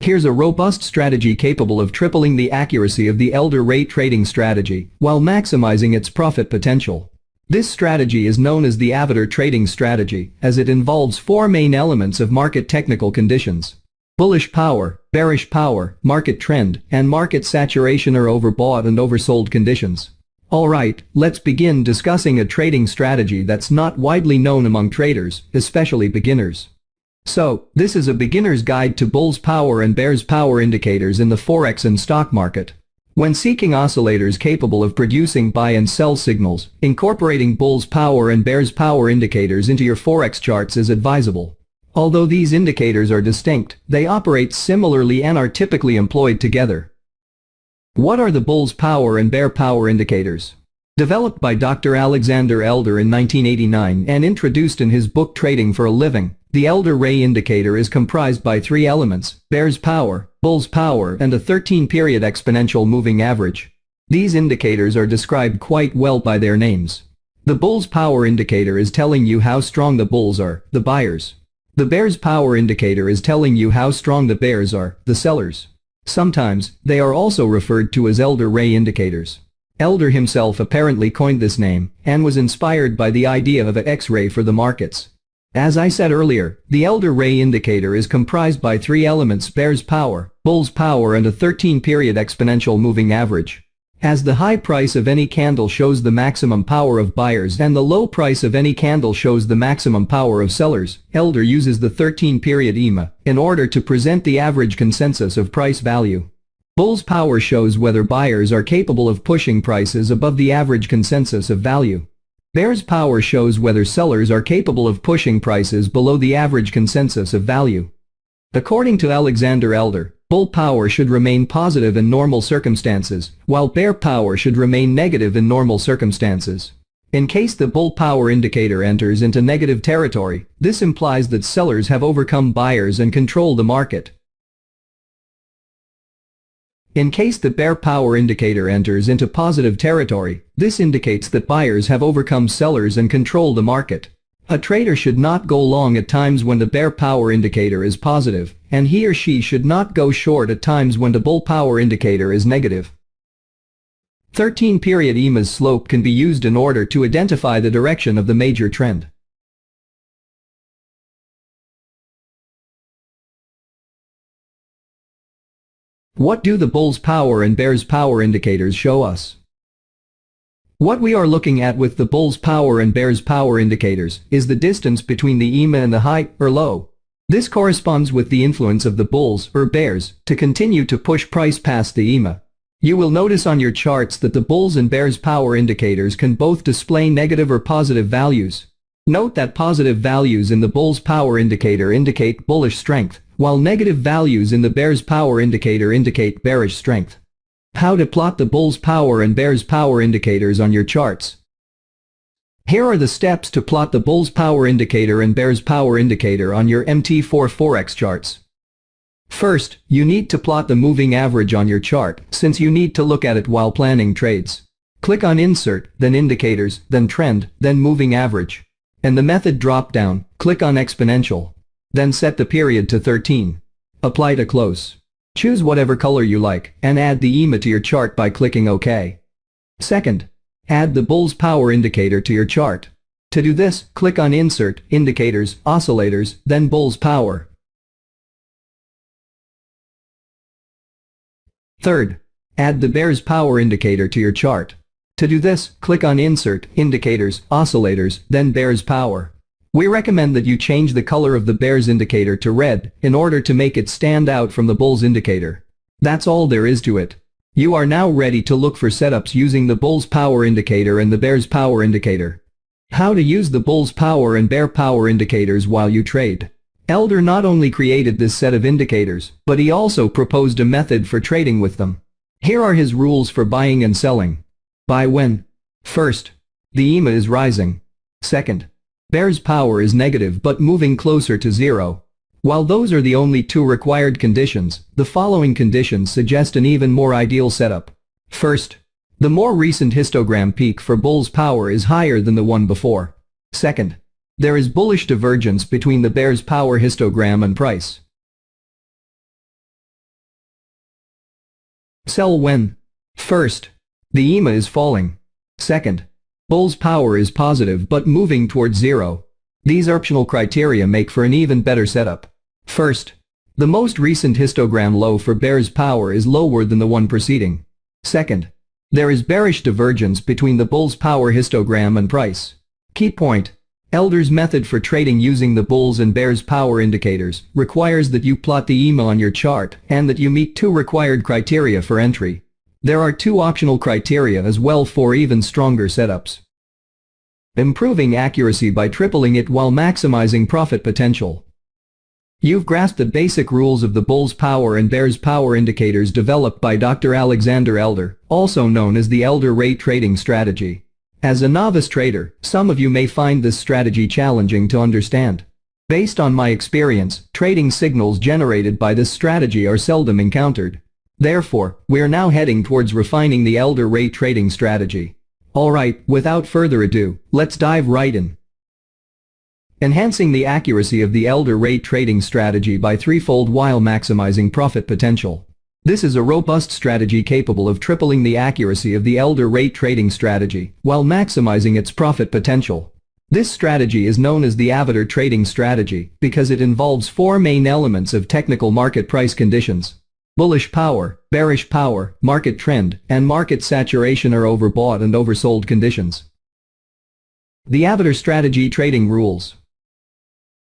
Here's a robust strategy capable of tripling the accuracy of the Elder Ray trading strategy while maximizing its profit potential. This strategy is known as the Avatar trading strategy as it involves four main elements of market technical conditions: bullish power, bearish power, market trend, and market saturation or overbought and oversold conditions. Alright, let's begin discussing a trading strategy that's not widely known among traders, especially beginners. So, this is a beginner's guide to bull's power and bear's power indicators in the forex and stock market. When seeking oscillators capable of producing buy and sell signals, incorporating bull's power and bear's power indicators into your forex charts is advisable. Although these indicators are distinct, they operate similarly and are typically employed together. What are the bull's power and bear power indicators? Developed by Dr. Alexander Elder in 1989 and introduced in his book Trading for a Living, the Elder Ray indicator is comprised by three elements: bear's power, bull's power, and a 13-period exponential moving average. These indicators are described quite well by their names. The bull's power indicator is telling you how strong the bulls are, the buyers. The bear's power indicator is telling you how strong the bears are, the sellers. Sometimes, they are also referred to as Elder Ray indicators. Elder himself apparently coined this name and was inspired by the idea of an X-ray for the markets. As I said earlier, the Elder Ray indicator is comprised by three elements: bear's power, bull's power, and a 13-period exponential moving average. As the high price of any candle shows the maximum power of buyers and the low price of any candle shows the maximum power of sellers, Elder uses the 13-period EMA in order to present the average consensus of price value. Bull's power shows whether buyers are capable of pushing prices above the average consensus of value. Bear's power shows whether sellers are capable of pushing prices below the average consensus of value. According to Alexander Elder, bull power should remain positive in normal circumstances, while bear power should remain negative in normal circumstances. In case the bull power indicator enters into negative territory, this implies that sellers have overcome buyers and control the market. In case the bear power indicator enters into positive territory, this indicates that buyers have overcome sellers and control the market. A trader should not go long at times when the bear power indicator is positive, and he or she should not go short at times when the bull power indicator is negative. 13-period EMA's slope can be used in order to identify the direction of the major trend. What do the bull's power and bear's power indicators show us? What we are looking at with the bull's power and bear's power indicators is the distance between the EMA and the high or low. This corresponds with the influence of the bulls or bears to continue to push price past the EMA. You will notice on your charts that the bull's and bear's power indicators can both display negative or positive values. Note that positive values in the bull's power indicator indicate bullish strength, while negative values in the bear's power indicator indicate bearish strength. How to plot the bull's power and bear's power indicators on your charts. Here are the steps to plot the bull's power indicator and bear's power indicator on your MT4 Forex charts. First, you need to plot the moving average on your chart, since you need to look at it while planning trades. Click on Insert, then Indicators, then Trend, then Moving Average. In the Method drop-down, click on Exponential. Then set the period to 13. Apply to Close. Choose whatever color you like, and add the EMA to your chart by clicking OK. Second, add the bull's power indicator to your chart. To do this, click on Insert, Indicators, Oscillators, then Bull's Power. Third, add the bear's power indicator to your chart. To do this, click on Insert, Indicators, Oscillators, then Bear's Power. We recommend that you change the color of the bear's indicator to red in order to make it stand out from the bull's indicator. That's all there is to it. You are now ready to look for setups using the bull's power indicator and the bear's power indicator. How to use the bull's power and bear power indicators while you trade. Elder not only created this set of indicators, but he also proposed a method for trading with them. Here are his rules for buying and selling. Buy when? First, the EMA is rising. Second, bear's power is negative but moving closer to zero. While those are the only two required conditions, the following conditions suggest an even more ideal setup. First, the more recent histogram peak for bull's power is higher than the one before. Second, there is bullish divergence between the bear's power histogram and price. Sell when? First, the EMA is falling. Second, bull's power is positive but moving towards zero. These optional criteria make for an even better setup. First, the most recent histogram low for bear's power is lower than the one preceding. Second, there is bearish divergence between the bull's power histogram and price. Key point: Elder's method for trading using the bull's and bear's power indicators requires that you plot the EMA on your chart and that you meet two required criteria for entry. There are two optional criteria as well for even stronger setups. Improving accuracy by tripling it while maximizing profit potential. You've grasped the basic rules of the bull's power and bear's power indicators developed by Dr. Alexander Elder, also known as the Elder Rate Trading Strategy. As a novice trader, some of you may find this strategy challenging to understand. Based on my experience, trading signals generated by this strategy are seldom encountered. Therefore, we're now heading towards refining the Elder Rate Trading Strategy. Alright, without further ado, let's dive right in. Enhancing the accuracy of the Elder Rate Trading Strategy by threefold while maximizing profit potential. This is a robust strategy capable of tripling the accuracy of the Elder Rate Trading Strategy while maximizing its profit potential. This strategy is known as the Avatar Trading Strategy because it involves four main elements of technical market price conditions: bullish power, bearish power, market trend, and market saturation or overbought and oversold conditions. The Avatar Strategy Trading Rules.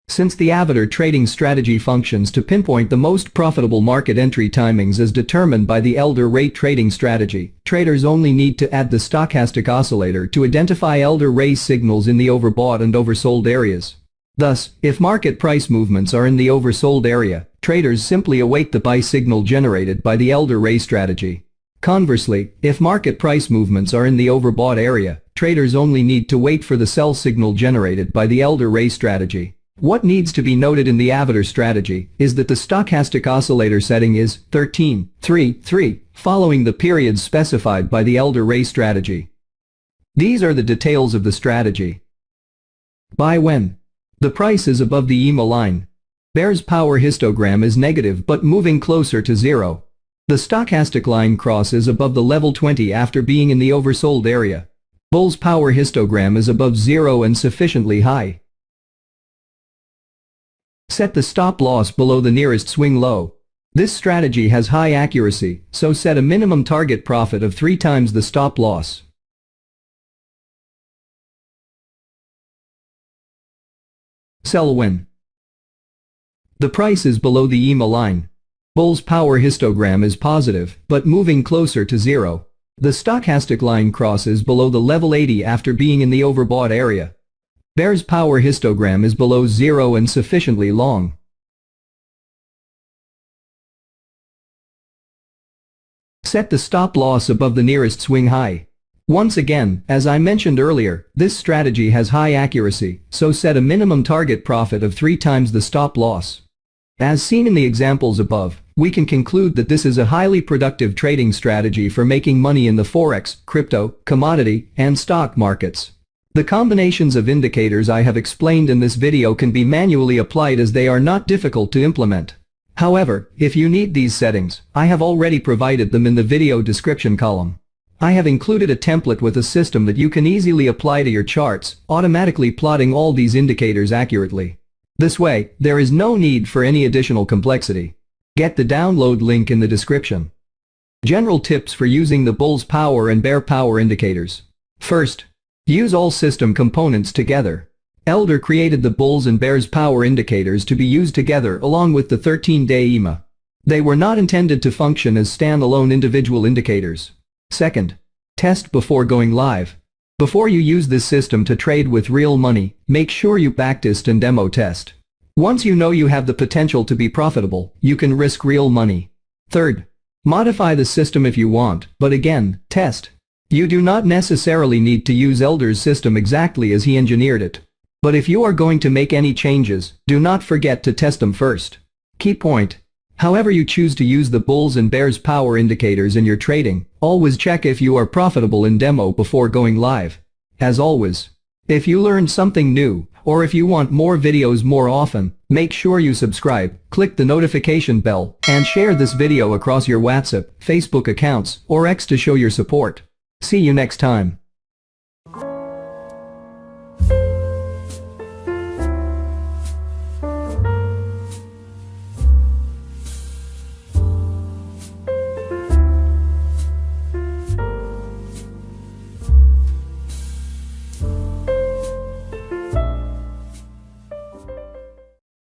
Since the Avatar trading strategy functions to pinpoint the most profitable market entry timings as determined by the Elder Rate Trading Strategy, traders only need to add the stochastic oscillator to identify Elder Rate signals in the overbought and oversold areas. Thus, if market price movements are in the oversold area, traders simply await the buy signal generated by the Elder Rate strategy. Conversely, if market price movements are in the overbought area, traders only need to wait for the sell signal generated by the Elder Rate strategy. What needs to be noted in the Avatar strategy is that the stochastic oscillator setting is 13.33, following the periods specified by the Elder Rate strategy. These are the details of the strategy. Buy when the price is above the EMA line. Bear's power histogram is negative but moving closer to zero. The stochastic line crosses above the level 20 after being in the oversold area. Bull's power histogram is above zero and sufficiently high. Set the stop loss below the nearest swing low. This strategy has high accuracy, so set a minimum target profit of 3 times the stop loss. Sell when the price is below the EMA line. Bull's power histogram is positive, but moving closer to zero. The stochastic line crosses below the level 80 after being in the overbought area. Bear's power histogram is below zero and sufficiently long. Set the stop loss above the nearest swing high. Once again, as I mentioned earlier, this strategy has high accuracy, so set a minimum target profit of 3 times the stop loss. As seen in the examples above, we can conclude that this is a highly productive trading strategy for making money in the forex, crypto, commodity, and stock markets. The combinations of indicators I have explained in this video can be manually applied as they are not difficult to implement. However, if you need these settings, I have already provided them in the video description column. I have included a template with a system that you can easily apply to your charts, automatically plotting all these indicators accurately. This way, there is no need for any additional complexity. Get the download link in the description. General tips for using the bull's power and bear power indicators. First, use all system components together. Elder created the bull's and bear's power indicators to be used together along with the 13-day EMA. They were not intended to function as standalone individual indicators. Second, test before going live. Before you use this system to trade with real money, make sure you backtest and demo test. Once you know you have the potential to be profitable, you can risk real money. Third, modify the system if you want, but again, test. You do not necessarily need to use Elder's system exactly as he engineered it. But if you are going to make any changes, do not forget to test them first. Key point: however you choose to use the bull's and bear's power indicators in your trading, always check if you are profitable in demo before going live. As always, if you learned something new, Or if you want more videos more often, make sure you subscribe, click the notification bell, and share this video across your WhatsApp, Facebook accounts, or X to show your support. See you next time.